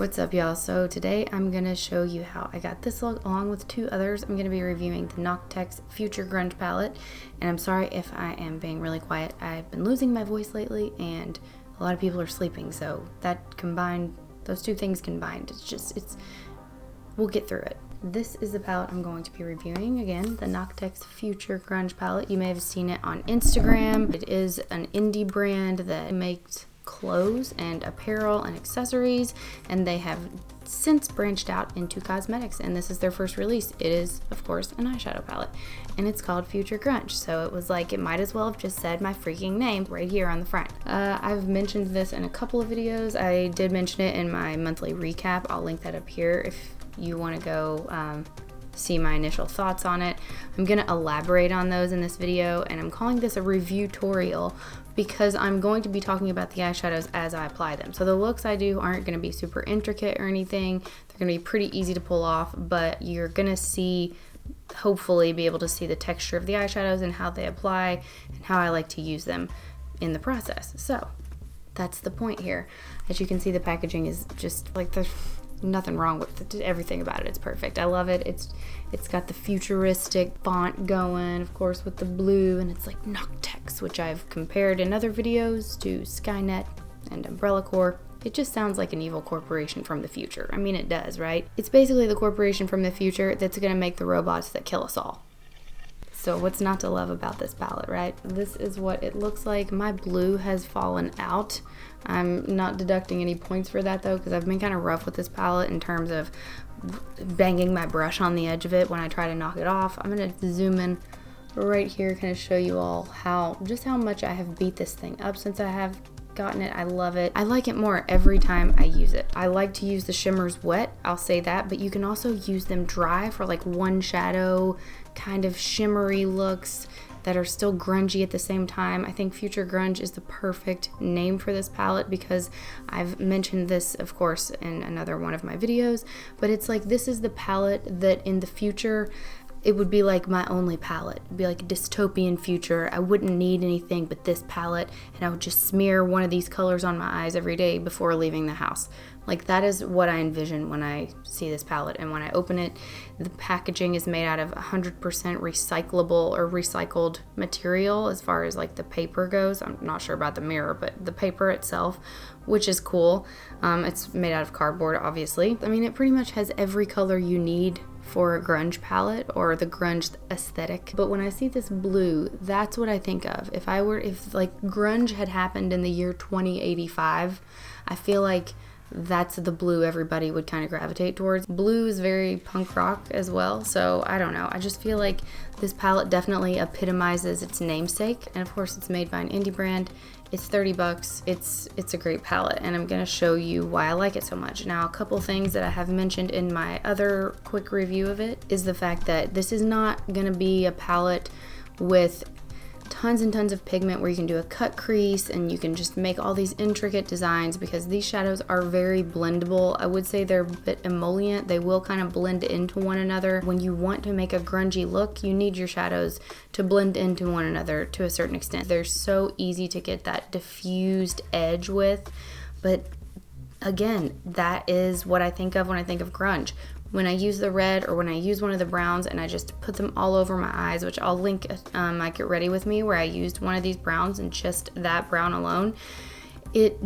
what's up y'all? So today I'm going to show you how I got this look along with two others. I'm going to be reviewing the Noctex Future Grunge palette, and I'm sorry if I am being really quiet. I've been losing my voice lately and a lot of people are sleeping, so that combined, those two things combined, we'll get through it. This is the palette I'm going to be reviewing. Again, the Noctex Future Grunge palette. You may have seen it on Instagram. It is an indie brand that makes clothes and apparel and accessories, and they have since branched out into cosmetics, and this is their first release. It is, of course, an eyeshadow palette, and it's called Future Grunge, so it was like, it might as well have just said my freaking name right here on the front. I've mentioned this in a couple of videos. I did mention it in my monthly recap. I'll link that up here if you want to go see my initial thoughts on it. I'm going to elaborate on those in this video, and I'm calling this a review-torial because I'm going to be talking about the eyeshadows as I apply them. So the looks I do aren't going to be super intricate or anything. They're going to be pretty easy to pull off, but you're going to see, hopefully be able to see the texture of the eyeshadows and how they apply and how I like to use them in the process. So that's the point here. As you can see, the packaging is just like, there's nothing wrong with it. Everything about it, it's perfect. I love it. It's got the futuristic font going, of course, with the blue, and it's like Noctex, which I've compared in other videos to Skynet and Umbrella Corp. It just sounds like an evil corporation from the future. I mean, it does, right? It's basically the corporation from the future that's gonna make the robots that kill us all. So what's not to love about this palette, right? This is what it looks like. My blue has fallen out. I'm not deducting any points for that though, because I've been kind of rough with this palette in terms of banging my brush on the edge of it when I try to knock it off. I'm gonna zoom in right here, kind of show you all just how much I have beat this thing up since I have gotten it. I love it. I like it more every time I use it. I like to use the shimmers wet, I'll say that, but you can also use them dry for like one shadow kind of shimmery looks that are still grungy at the same time. I think Future Grunge is the perfect name for this palette because I've mentioned this, of course, in another one of my videos, but it's like, this is the palette that in the future, it would be like my only palette. It'd be like a dystopian future. I wouldn't need anything but this palette, and I would just smear one of these colors on my eyes every day before leaving the house. Like, that is what I envision when I see this palette, and when I open it, the packaging is made out of 100% recyclable or recycled material as far as like the paper goes. I'm not sure about the mirror, but the paper itself, which is cool. It's made out of cardboard, obviously. I mean, it pretty much has every color you need for a grunge palette or the grunge aesthetic. But when I see this blue, that's what I think of. If like grunge had happened in the year 2085, I feel like that's the blue everybody would kind of gravitate towards. Blue is very punk rock as well, so I don't know. I just feel like this palette definitely epitomizes its namesake, and of course it's made by an indie brand. It's 30 bucks. It's a great palette, and I'm gonna show you why I like it so much. Now, a couple things that I have mentioned in my other quick review of it is the fact that this is not gonna be a palette with tons and tons of pigment where you can do a cut crease and you can just make all these intricate designs, because these shadows are very blendable. I would say they're a bit emollient. They will kind of blend into one another. When you want to make a grungy look, you need your shadows to blend into one another to a certain extent. They're so easy to get that diffused edge with, but again, that is what I think of when I think of grunge. When I use the red or when I use one of the browns and I just put them all over my eyes, which I'll link my Get Ready With Me where I used one of these browns and just that brown alone, it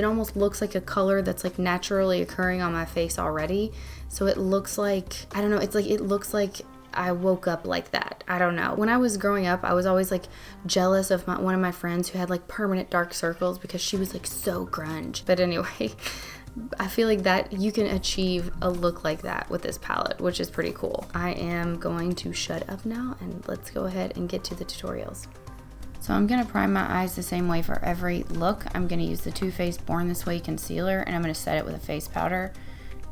almost looks like a color that's like naturally occurring on my face already. So it looks like, I don't know, it looks like I woke up like that. I don't know. When I was growing up, I was always like jealous of one of my friends who had like permanent dark circles because she was like so grunge. But anyway, I feel like that you can achieve a look like that with this palette, which is pretty cool. I am going to shut up now and let's go ahead and get to the tutorials. So I'm gonna prime my eyes the same way for every look. I'm gonna use the Too Faced Born This Way concealer, and I'm gonna set it with a face powder.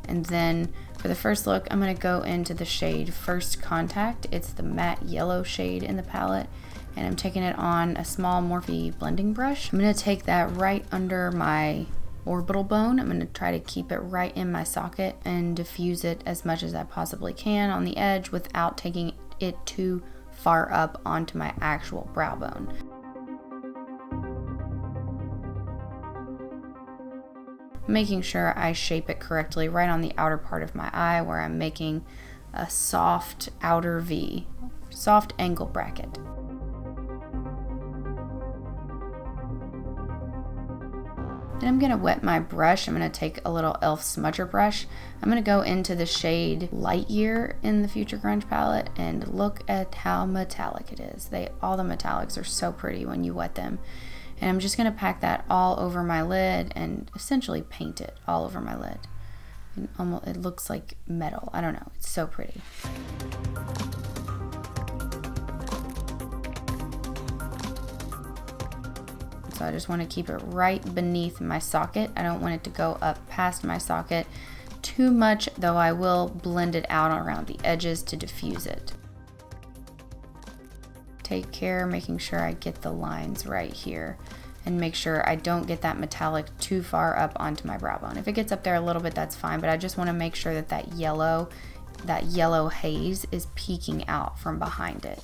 And then for the first look, I'm gonna go into the shade First Contact. It's the matte yellow shade in the palette, and I'm taking it on a small Morphe blending brush. I'm gonna take that right under my orbital bone. I'm going to try to keep it right in my socket and diffuse it as much as I possibly can on the edge without taking it too far up onto my actual brow bone. making sure I shape it correctly right on the outer part of my eye where I'm making a soft outer V, soft angle bracket. Then I'm going to wet my brush. I'm going to take a little e.l.f. smudger brush. I'm going to go into the shade Light Year in the Future Grunge palette and look at how metallic it is. All the metallics are so pretty when you wet them. And I'm just going to pack that all over my lid and essentially paint it all over my lid. And it looks like metal. I don't know. It's so pretty. So I just want to keep it right beneath my socket. I don't want it to go up past my socket too much, though I will blend it out around the edges to diffuse it. Take care making sure I get the lines right here and make sure I don't get that metallic too far up onto my brow bone. If it gets up there a little bit, that's fine, but I just want to make sure that that yellow haze is peeking out from behind it.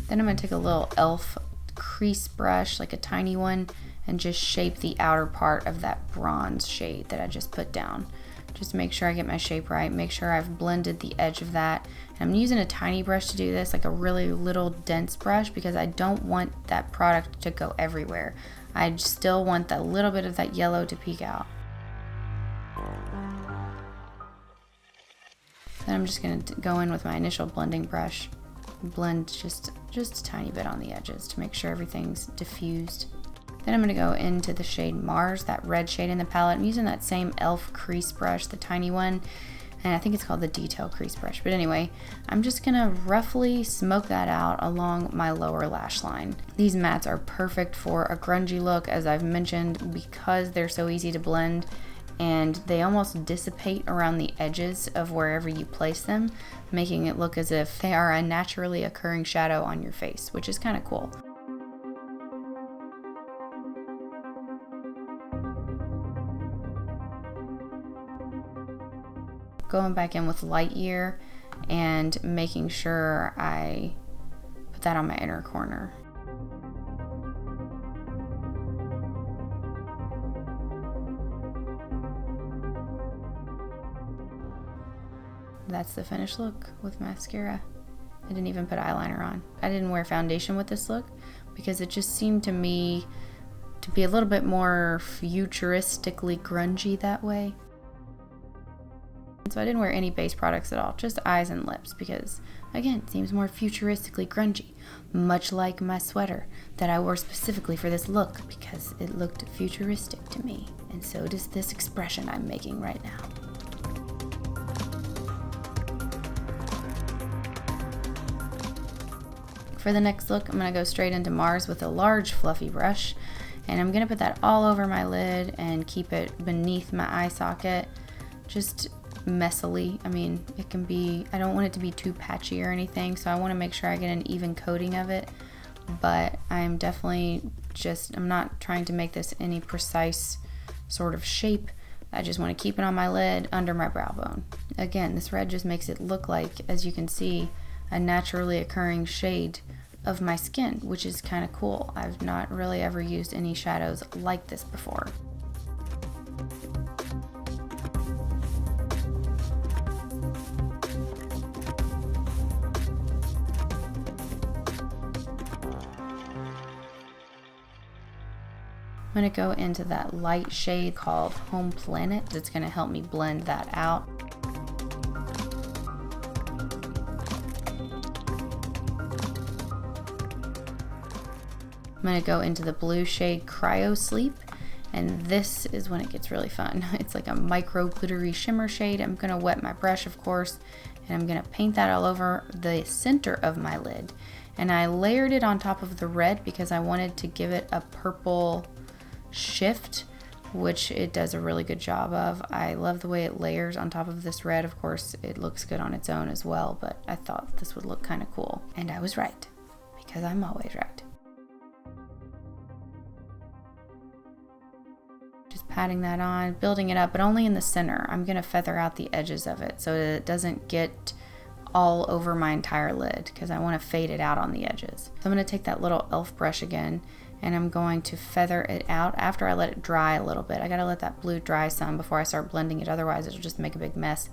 Then I'm going to take a little e.l.f. crease brush, like a tiny one, and just shape the outer part of that bronze shade that I just put down. Just make sure I get my shape right, make sure I've blended the edge of that. And I'm using a tiny brush to do this, like a really little dense brush, because I don't want that product to go everywhere. I still want that little bit of that yellow to peek out. Then I'm just going to go in with my initial blending brush. Blend just a tiny bit on the edges to make sure everything's diffused. Then I'm going to go into the shade Mars, that red shade in the palette. I'm using that same e.l.f. crease brush, the tiny one, and I think it's called the Detail Crease Brush. But anyway, I'm just going to roughly smoke that out along my lower lash line. These mattes are perfect for a grungy look, as I've mentioned, because they're so easy to blend and they almost dissipate around the edges of wherever you place them, making it look as if they are a naturally occurring shadow on your face, which is kind of cool. Going back in with Light Year and making sure I put that on my inner corner. That's the finished look with mascara. I didn't even put eyeliner on. I didn't wear foundation with this look because it just seemed to me to be a little bit more futuristically grungy that way. So I didn't wear any base products at all, just eyes and lips because, again, it seems more futuristically grungy, much like my sweater that I wore specifically for this look because it looked futuristic to me, and so does this expression I'm making right now. For the next look, I'm going to go straight into Mars with a large fluffy brush, and I'm going to put that all over my lid and keep it beneath my eye socket, just messily. I mean, it can be, I don't want it to be too patchy or anything, so I want to make sure I get an even coating of it, but I'm definitely I'm not trying to make this any precise sort of shape. I just want to keep it on my lid under my brow bone. Again, this red just makes it look like, as you can see, a naturally occurring shade of my skin, which is kind of cool. I've not really ever used any shadows like this before. I'm going to go into that light shade called Home Planet. That's going to help me blend that out. I'm going to go into the blue shade Cryo Sleep, and this is when it gets really fun. It's like a micro glittery shimmer shade. I'm going to wet my brush, of course, and I'm going to paint that all over the center of my lid. And I layered it on top of the red because I wanted to give it a purple shift, which it does a really good job of. I love the way it layers on top of this red. Of course, it looks good on its own as well, but I thought this would look kind of cool. And I was right, because I'm always right. Just patting that on, building it up, but only in the center. I'm going to feather out the edges of it so that it doesn't get all over my entire lid because I want to fade it out on the edges. So I'm going to take that little e.l.f. brush again, and I'm going to feather it out after I let it dry a little bit. I gotta let that blue dry some before I start blending it, otherwise it'll just make a big mess.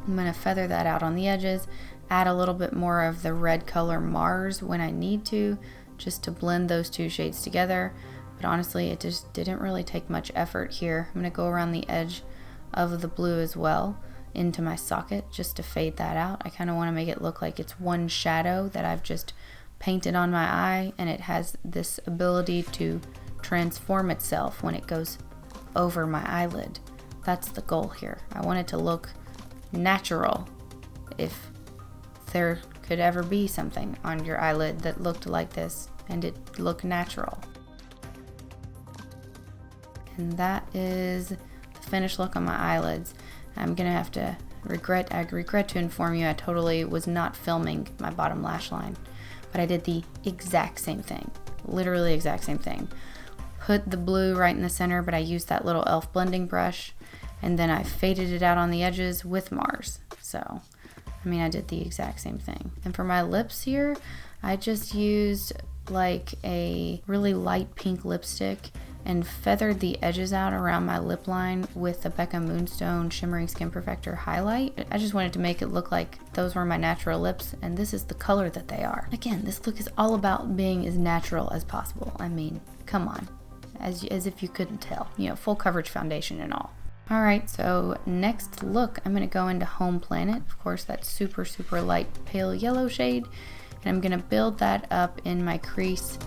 I'm gonna feather that out on the edges, add a little bit more of the red color Mars when I need to, just to blend those two shades together. But honestly, it just didn't really take much effort here. I'm gonna go around the edge of the blue as well into my socket just to fade that out. I kind of want to make it look like it's one shadow that I've just painted on my eye, and it has this ability to transform itself when it goes over my eyelid. That's the goal here. I want it to look natural, if there could ever be something on your eyelid that looked like this and it looked natural. And that is the finished look on my eyelids. I'm gonna have to regret to inform you I totally was not filming my bottom lash line. But I did the exact same thing, literally exact same thing. Put the blue right in the center, but I used that little e.l.f. blending brush, and then I faded it out on the edges with Mars. So, I mean, I did the exact same thing. And for my lips here, I just used like a really light pink lipstick and feathered the edges out around my lip line with the Becca Moonstone Shimmering Skin Perfector highlight. I just wanted to make it look like those were my natural lips, and this is the color that they are. Again, this look is all about being as natural as possible. I mean, come on, as if you couldn't tell. You know, full coverage foundation and all. Alright, so next look, I'm going to go into Home Planet. Of course, that super, super light pale yellow shade. And I'm going to build that up in my crease.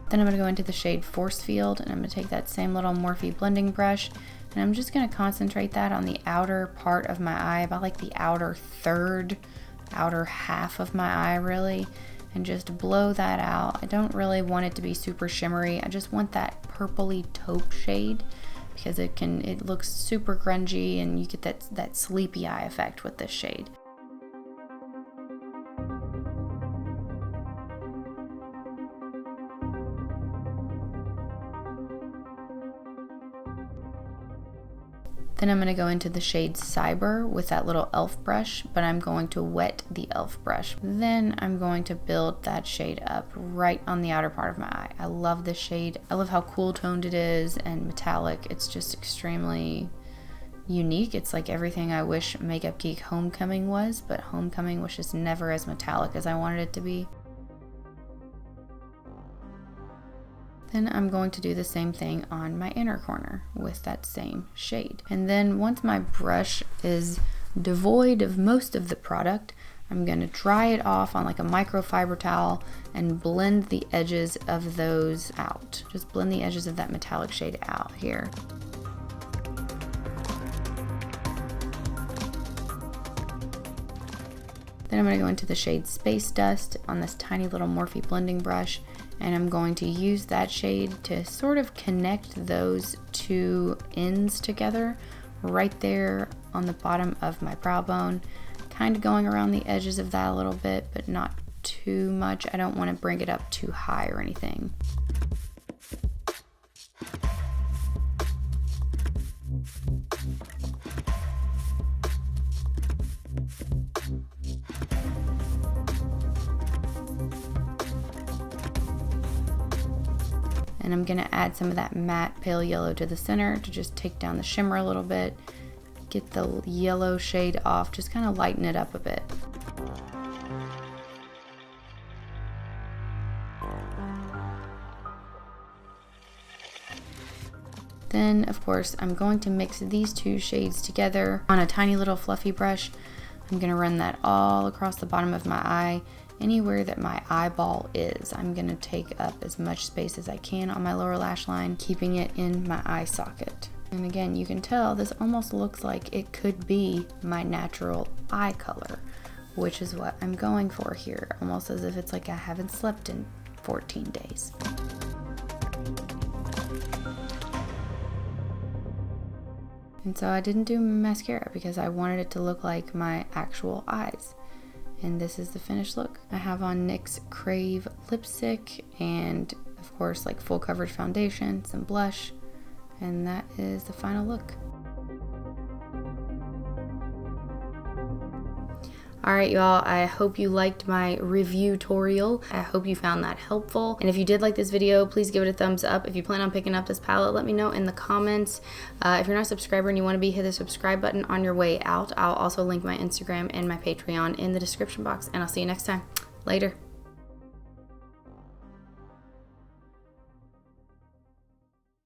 Then I'm going to go into the shade Force Field, and I'm going to take that same little Morphe blending brush, and I'm just going to concentrate that on the outer part of my eye, about like the outer half of my eye really, and just blow that out. I don't really want it to be super shimmery. I just want that purpley taupe shade because it looks super grungy, and you get that sleepy eye effect with this shade. Then I'm going to go into the shade Cyber with that little e.l.f. brush, but I'm going to wet the e.l.f. brush. Then I'm going to build that shade up right on the outer part of my eye. I love this shade. I love how cool toned it is and metallic. It's just extremely unique. It's like everything I wish Makeup Geek Homecoming was, but Homecoming was just never as metallic as I wanted it to be. Then I'm going to do the same thing on my inner corner with that same shade. And then once my brush is devoid of most of the product, I'm going to dry it off on like a microfiber towel and blend the edges of those out. Just blend the edges of that metallic shade out here. Then I'm going to go into the shade Space Dust on this tiny little Morphe blending brush, and I'm going to use that shade to sort of connect those two ends together right there on the bottom of my brow bone, kind of going around the edges of that a little bit, but not too much. I don't want to bring it up too high or anything. And I'm going to add some of that matte pale yellow to the center to just take down the shimmer a little bit, get the yellow shade off, just kind of lighten it up a bit. Then, of course, I'm going to mix these two shades together on a tiny little fluffy brush. I'm going to run that all across the bottom of my eye. Anywhere that my eyeball is, I'm going to take up as much space as I can on my lower lash line, keeping it in my eye socket. And again, you can tell this almost looks like it could be my natural eye color, which is what I'm going for here, almost as if it's like I haven't slept in 14 days. And so I didn't do mascara because I wanted it to look like my actual eyes. And this is the finished look. I have on NYX Crave lipstick and of course like full coverage foundation, some blush, And that is the final look. Alright y'all, I hope you liked my review-torial. I hope you found that helpful. And if you did like this video, please give it a thumbs up. If you plan on picking up this palette, let me know in the comments. If you're not a subscriber and you want to hit the subscribe button on your way out. I'll also link my Instagram and my Patreon in the description box. And I'll see you next time. Later.